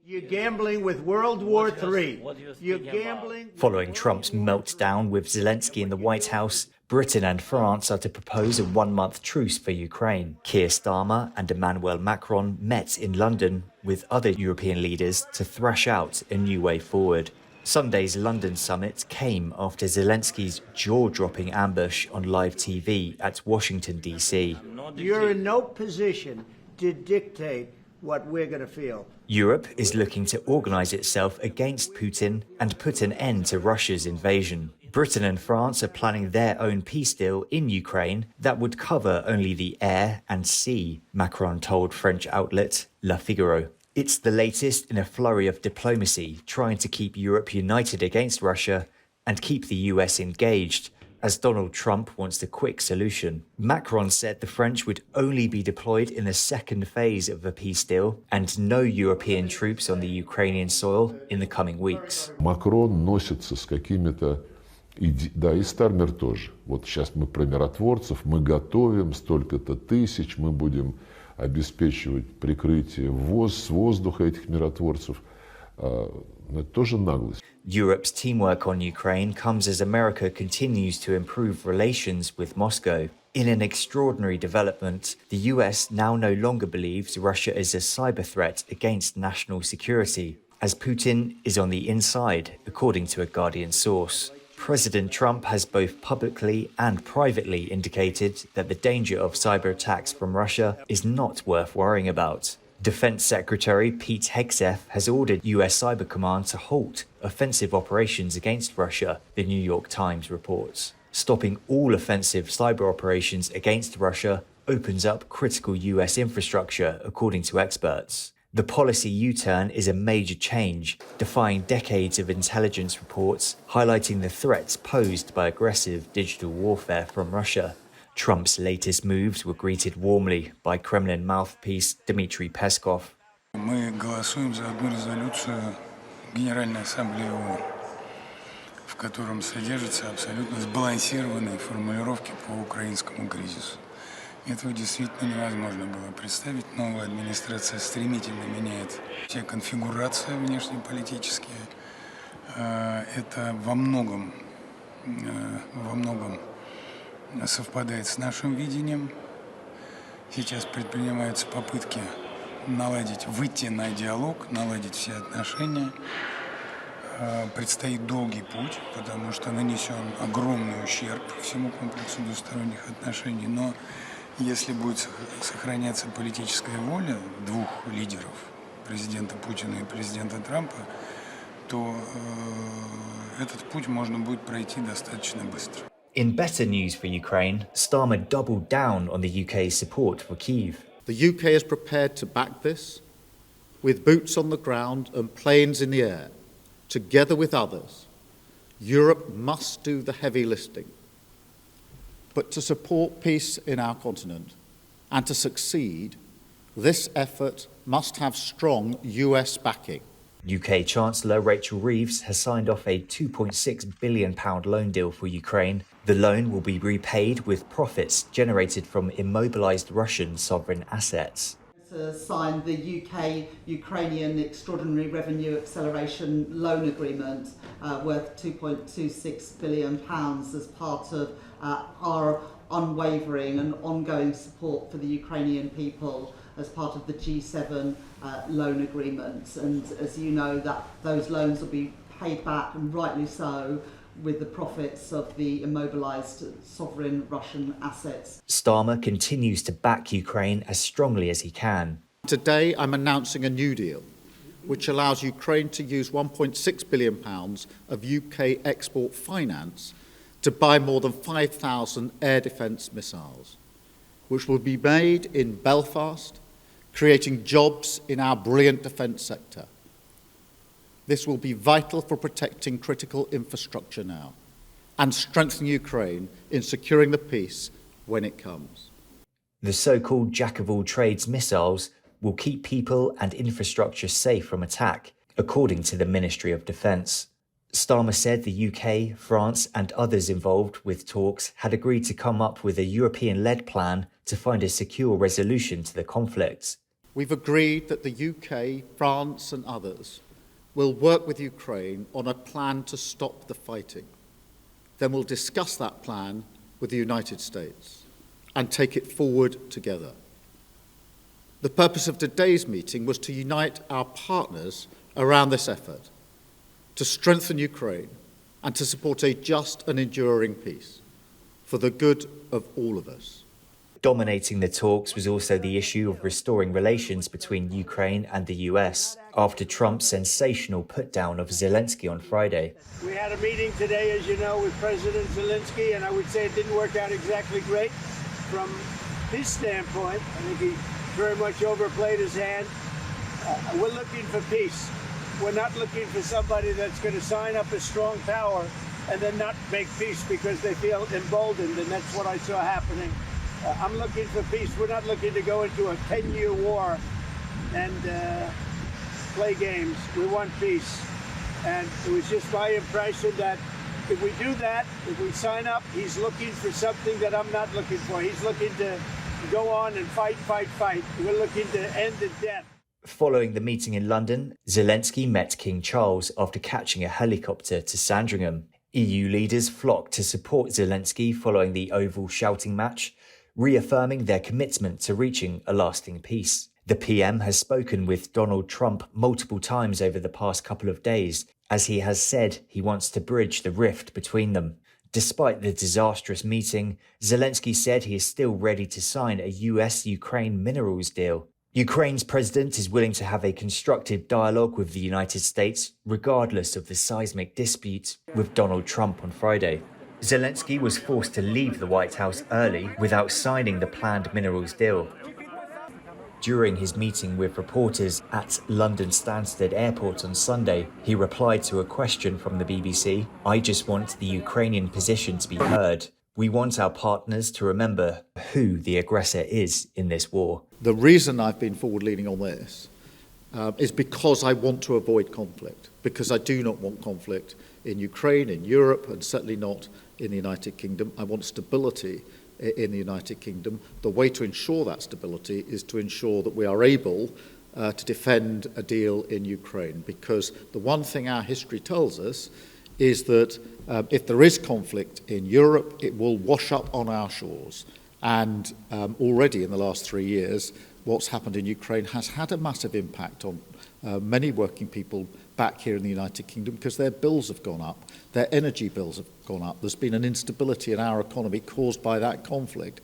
You're gambling with World War III. You're gambling. Following Trump's meltdown with Zelensky in the White House, Britain and France are to propose a one-month truce for Ukraine. Keir Starmer and Emmanuel Macron met in London with other European leaders to thrash out a new way forward. Sunday's London summit came after Zelensky's jaw-dropping ambush on live TV at Washington, D.C. You're in no position to dictate what we're going to feel. Europe is looking to organise itself against Putin and put an end to Russia's invasion. Britain and France are planning their own peace deal in Ukraine that would cover only the air and sea, Macron told French outlet Le Figaro. It's the latest in a flurry of diplomacy trying to keep Europe united against Russia and keep the US engaged, as Donald Trump wants the quick solution. Macron said the French would only be deployed in the second phase of the peace deal and no European troops on the Ukrainian soil in the coming weeks. Макрон носится с какими-то... Да, и Стармер тоже. Вот сейчас мы про миротворцев, мы готовим столько-то тысяч, мы будем обеспечивать прикрытие с воздуха этих миротворцев. Это тоже наглость. Europe's teamwork on Ukraine comes as America continues to improve relations with Moscow. In an extraordinary development, the US now no longer believes Russia is a cyber threat against national security, as Putin is on the inside, according to a Guardian source. President Trump has both publicly and privately indicated that the danger of cyber attacks from Russia is not worth worrying about. Defense Secretary Pete Hegseth has ordered US Cyber Command to halt offensive operations against Russia, the New York Times reports. Stopping all offensive cyber operations against Russia opens up critical US infrastructure, according to experts. The policy U-turn is a major change, defying decades of intelligence reports highlighting the threats posed by aggressive digital warfare from Russia. Trump's latest moves were greeted warmly by Kremlin mouthpiece Dmitry Peskov. Мы голосуем за одну резолюцию Генеральной Ассамблеи ООН, в котором содержатся абсолютно сбалансированные формулировки по украинскому кризису. Этого действительно невозможно было представить. Новая администрация стремительно меняет все конфигурации внешнеполитические. Это во многом совпадает с нашим видением. Сейчас предпринимаются попытки выйти на диалог, наладить все отношения. Предстоит долгий путь, потому что нанесен огромный ущерб всему комплексу двусторонних отношений. Но если будет сохраняться политическая воля двух лидеров, президента Путина и президента Трампа, то этот путь можно будет пройти достаточно быстро. In better news for Ukraine, Starmer doubled down on the UK's support for Kyiv. The UK is prepared to back this with boots on the ground and planes in the air. Together with others, Europe must do the heavy lifting. But to support peace in our continent and to succeed, this effort must have strong US backing. UK Chancellor Rachel Reeves has signed off a £2.6 billion loan deal for Ukraine. The loan will be repaid with profits generated from immobilised Russian sovereign assets. Signed the UK-Ukrainian Extraordinary Revenue Acceleration Loan Agreement worth £2.26 billion as part of our unwavering and ongoing support for the Ukrainian people as part of the G7 loan agreement. And as you know, those loans will be paid back, and rightly so, with the profits of the immobilised sovereign Russian assets. Starmer continues to back Ukraine as strongly as he can. Today I'm announcing a new deal which allows Ukraine to use £1.6 billion of UK export finance to buy more than 5,000 air defence missiles, which will be made in Belfast, creating jobs in our brilliant defence sector. This will be vital for protecting critical infrastructure now and strengthening Ukraine in securing the peace when it comes. The so-called jack-of-all-trades missiles will keep people and infrastructure safe from attack, according to the Ministry of Defence. Starmer said the UK, France and others involved with talks had agreed to come up with a European-led plan to find a secure resolution to the conflict. we've agreed that the UK, France and others will work with Ukraine on a plan to stop the fighting. Then we'll discuss that plan with the United States and take it forward together. The purpose of today's meeting was to unite our partners around this effort, to strengthen Ukraine and to support a just and enduring peace for the good of all of us. Dominating the talks was also the issue of restoring relations between Ukraine and the US after Trump's sensational put-down of Zelensky on Friday. We had a meeting today, as you know, with President Zelensky, and I would say it didn't work out exactly great from his standpoint. I think he very much overplayed his hand. We're looking for peace. We're not looking for somebody that's going to sign up a strong power and then not make peace because they feel emboldened, and that's what I saw happening. I'm looking for peace. We're not looking to go into a 10-year war and play games. We want peace. And it was just my impression that if we do that, if we sign up, he's looking for something that I'm not looking for. He's looking to go on and fight. We're looking to end the death. Following the meeting in London, Zelensky met King Charles after catching a helicopter to Sandringham. EU leaders flocked to support Zelensky following the Oval shouting match, reaffirming their commitment to reaching a lasting peace. The PM has spoken with Donald Trump multiple times over the past couple of days, as he has said he wants to bridge the rift between them. Despite the disastrous meeting, Zelensky said he is still ready to sign a US-Ukraine minerals deal. Ukraine's president is willing to have a constructive dialogue with the United States, regardless of the seismic dispute with Donald Trump on Friday. Zelensky was forced to leave the White House early without signing the planned minerals deal. During his meeting with reporters at London Stansted Airport on Sunday, he replied to a question from the BBC, "I just want the Ukrainian position to be heard. We want our partners to remember who the aggressor is in this war." The reason I've been forward-leaning on this is because I want to avoid conflict, because I do not want conflict in Ukraine, in Europe, and certainly not in the United Kingdom. I want stability in the United Kingdom. The way to ensure that stability is to ensure that we are able to defend a deal in Ukraine, because the one thing our history tells us is that if there is conflict in Europe, it will wash up on our shores. And already in the last 3 years, what's happened in Ukraine has had a massive impact on many working people back here in the United Kingdom, because their bills have gone up, their energy bills have gone up. There's been an instability in our economy caused by that conflict.